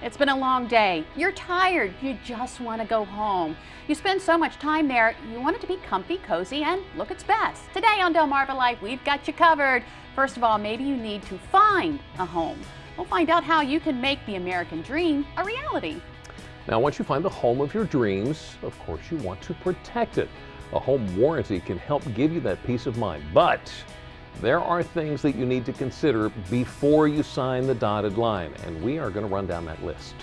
It's been a long day. You're tired. You just want to go home. You spend so much time there, you want it to be comfy, cozy, and look its best. Today on Delmarva Life, we've got you covered. First of all, maybe you need to find a home. We'll find out how you can make the American dream a reality. Now, once you find the home of your dreams, of course, you want to protect it. A home warranty can help give you that peace of mind, but there are things that you need to consider before you sign the dotted line, and we are going to run down that list.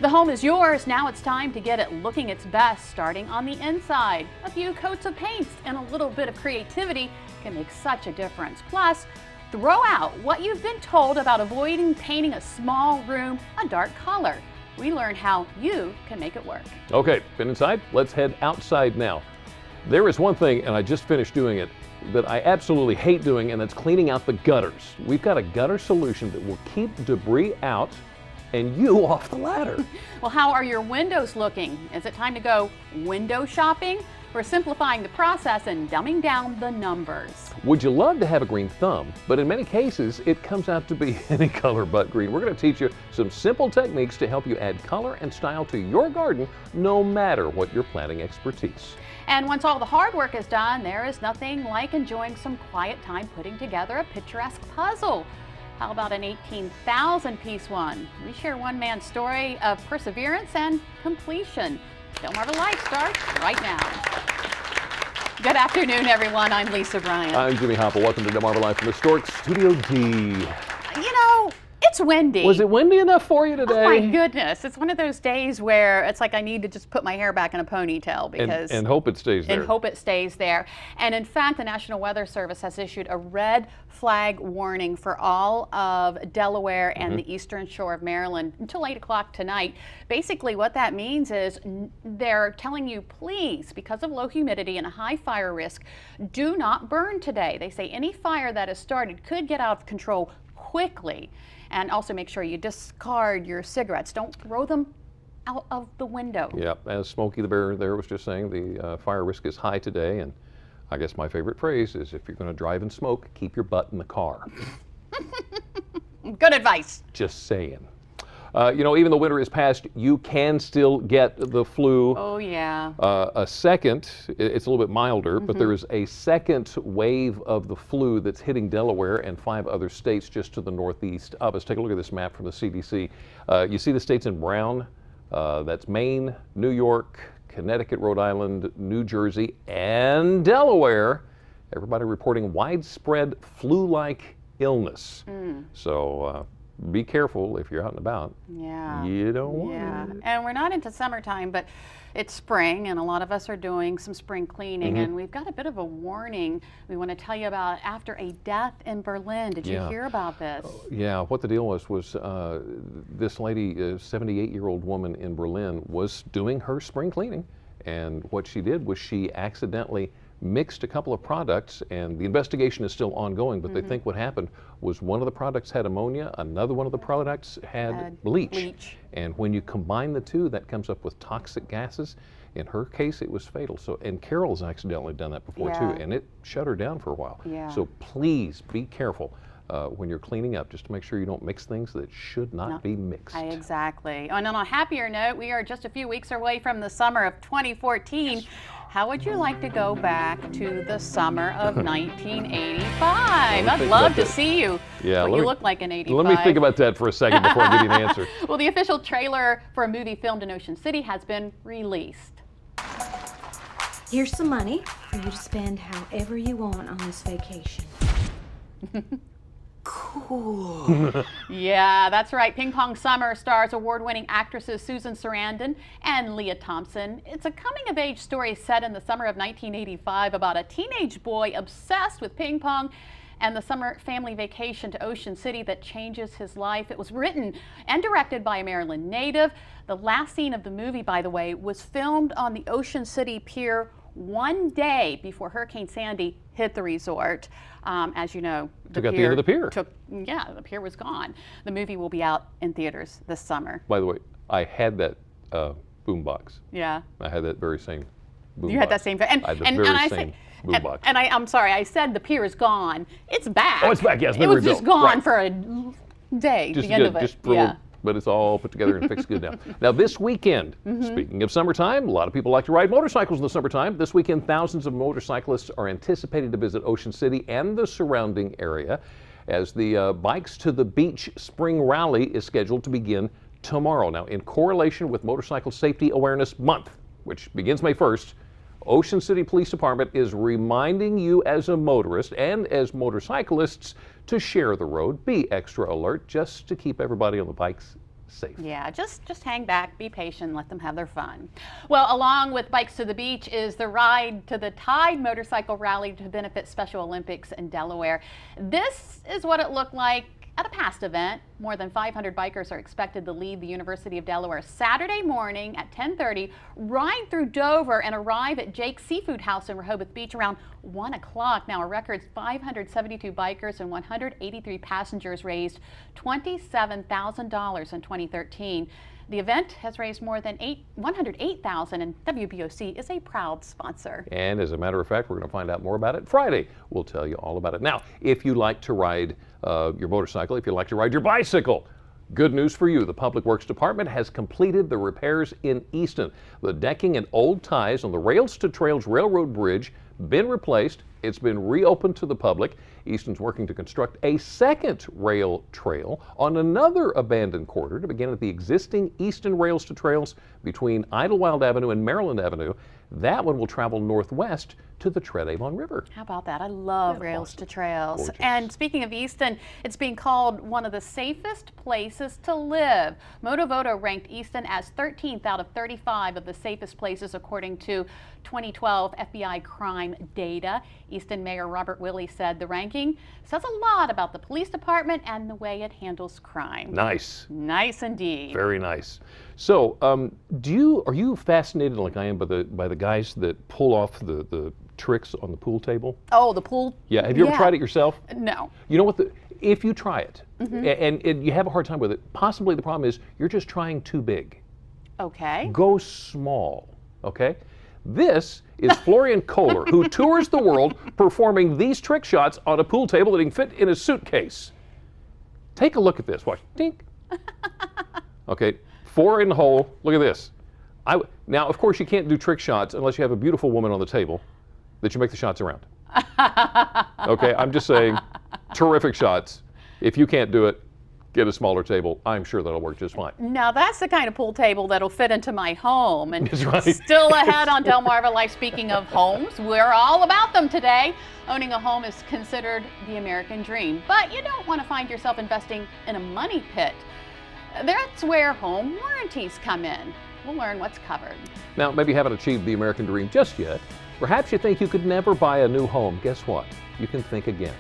The home is yours. Now it's time to get it looking its best, starting on the inside. A few coats of paint and a little bit of creativity can make such a difference. Plus, throw out what you've been told about avoiding painting a small room a dark color. We learn how you can make it work. Okay, been inside? Let's head outside now. There is one thing, and I just finished doing it, that I absolutely hate doing, and that's cleaning out the gutters. We've got a gutter solution that will keep debris out and you off the ladder. Well, how are your windows looking? Is it time to go window shopping? We're simplifying the process and dumbing down the numbers. Would you love to have a green thumb? But in many cases, it comes out to be any color but green. We're going to teach you some simple techniques to help you add color and style to your garden, no matter what your planting expertise. And once all the hard work is done, there is nothing like enjoying some quiet time putting together a picturesque puzzle. How about an 18,000 piece one? We share one man's story of perseverance and completion. Delmarva Life starts right now. Good afternoon, everyone. I'm Lisa Bryant. I'm Jimmy Hopple. Welcome to Delmarva Life from Historic Studio D. You know, it's windy. Was it windy enough for you today? Oh my goodness. It's one of those days where it's like I need to just put my hair back in a ponytail because and hope it stays there. And hope it stays there. And in fact, the National Weather Service has issued a red flag warning for all of Delaware and the eastern shore of Maryland until 8 o'clock tonight. Basically what that means is they're telling you, please, because of low humidity and a high fire risk, do not burn today. They say any fire that is started could get out of control quickly. And also make sure you discard your cigarettes. Don't throw them out of the window. Yep, as Smokey the Bear there was just saying, the fire risk is high today. And I guess my favorite phrase is, if you're going to drive and smoke, keep your butt in the car. Good advice. Just saying. You know, even though winter is past, you can still get the flu. Oh, yeah. A second, it's a little bit milder, but there is a second wave of the flu that's hitting Delaware and 5 other states just to the northeast of us. Take a look at this map from the CDC. You see the states in brown? That's Maine, New York, Connecticut, Rhode Island, New Jersey, and Delaware. Everybody reporting widespread flu-like illness. So, be careful if you're out and about. Yeah. You don't want it. And we're not into summertime, but it's spring, and a lot of us are doing some spring cleaning, and we've got a bit of a warning we want to tell you about after a death in Berlin. Did you hear about this? Yeah, what the deal was this lady, a 78-year-old woman in Berlin, was doing her spring cleaning, and what she did was she accidentally mixed a couple of products, and the investigation is still ongoing, but they think what happened was one of the products had ammonia, another one of the products had bleach. And when you combine the two, that comes up with toxic gases. In her case, it was fatal. So, and Carol's accidentally done that before too, and it shut her down for a while. So please be careful when you're cleaning up, just to make sure you don't mix things that should not be mixed. Exactly. And on a happier note, we are just a few weeks away from the summer of 2014. How would you like to go back to the summer of 1985? I'd love to see you. Yeah, you look like an 85. Let me think about that for a second before I give you an answer. Well, the official trailer for a movie filmed in Ocean City has been released. Here's some money for you to spend however you want on this vacation. Cool. Yeah, that's right. Ping Pong Summer stars award-winning actresses Susan Sarandon and Leah Thompson. It's a coming-of-age story set in the summer of 1985 about a teenage boy obsessed with ping pong and the summer family vacation to Ocean City that changes his life. It was written and directed by a Maryland native. The last scene of the movie, by the way, was filmed on the Ocean City Pier one day before Hurricane Sandy hit the resort. As you know, took out the end of the pier. The pier was gone. The movie will be out in theaters this summer. By the way, I had that boom box. Yeah. I had that very same boom box. You had that same, I had the very same boom box. And I'm sorry, I said the pier is gone. It's back. Oh, it's back, yes. It was just gone for a day, just, the end of it. Just for a but it's all put together and fixed good now. Now this weekend, speaking of summertime, a lot of people like to ride motorcycles in the summertime. This weekend, thousands of motorcyclists are anticipated to visit Ocean City and the surrounding area as the Bikes to the Beach Spring Rally is scheduled to begin tomorrow. Now, in correlation with Motorcycle Safety Awareness Month, which begins May 1st, Ocean City Police Department is reminding you as a motorist and as motorcyclists to share the road, be extra alert, just to keep everybody on the bikes safe. Yeah, just hang back, be patient, let them have their fun. Well, along with Bikes to the Beach is the Ride to the Tide motorcycle rally to benefit Special Olympics in Delaware. This is what it looked like at a past event. More than 500 bikers are expected to leave the University of Delaware Saturday morning at 10:30, ride through Dover, and arrive at Jake's Seafood House in Rehoboth Beach around 1 o'clock. Now, a record 572 bikers and 183 passengers raised $27,000 in 2013. The event has raised more than $108,000, and WBOC is a proud sponsor. And as a matter of fact, we're going to find out more about it Friday. We'll tell you all about it. Now, if you like to ride your motorcycle, if you like to ride your bicycle, good news for you. The Public Works Department has completed the repairs in Easton. The decking and old ties on the Rails to Trails Railroad Bridge been replaced. It's been reopened to the public. Easton's working to construct a second rail trail on another abandoned corridor to begin at the existing Easton Rails to Trails between Idlewild Avenue and Maryland Avenue. That one will travel northwest to the Treadavon River. How about that? I love Rails to Trails. Gorgeous. And speaking of Easton, it's being called one of the safest places to live. Motovoto ranked Easton as 13th out of 35 of the safest places according to 2012 FBI crime data. Easton Mayor Robert Willey said the ranking says a lot about the police department and the way it handles crime. Nice. Nice indeed. Very nice. So, are you fascinated like I am by the guys that pull off the tricks on the pool table? Oh, the pool? Yeah. Have you ever tried it yourself? No. You know what? If you try it and you have a hard time with it, possibly the problem is you're just trying too big. Okay. Go small. Okay. This is Florian Kohler, who tours the world performing these trick shots on a pool table that he can fit in a suitcase. Take a look at this. Watch. Dink. Okay. 4 in the hole. Look at this. Now, of course, you can't do trick shots unless you have a beautiful woman on the table that you make the shots around. Okay, I'm just saying, terrific shots. If you can't do it, get a smaller table. I'm sure that'll work just fine. Now that's the kind of pool table that'll fit into my home. And That's right. Still ahead on Delmarva Life. Speaking of homes, we're all about them today. Owning a home is considered the American dream, but you don't want to find yourself investing in a money pit. That's where home warranties come in. We'll learn what's covered. Now, maybe you haven't achieved the American dream just yet. Perhaps you think you could never buy a new home. Guess what? You can think again.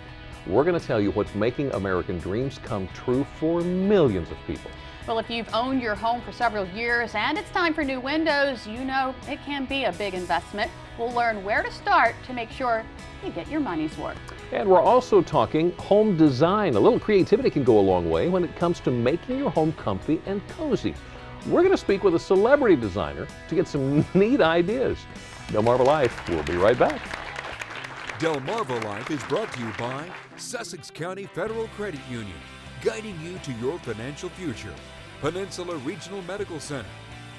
We're going to tell you what's making American dreams come true for millions of people. Well, if you've owned your home for several years and it's time for new windows, you know it can be a big investment. We'll learn where to start to make sure you get your money's worth. And we're also talking home design. A little creativity can go a long way when it comes to making your home comfy and cozy. We're going to speak with a celebrity designer to get some neat ideas. Delmarva Life, we'll be right back. Delmarva Life is brought to you by Sussex County Federal Credit Union, guiding you to your financial future. Peninsula Regional Medical Center,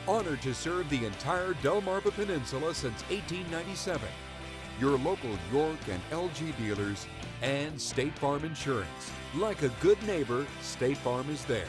honored to serve the entire Delmarva Peninsula since 1897. Your local York and LG dealers, and State Farm Insurance. Like a good neighbor, State Farm is there.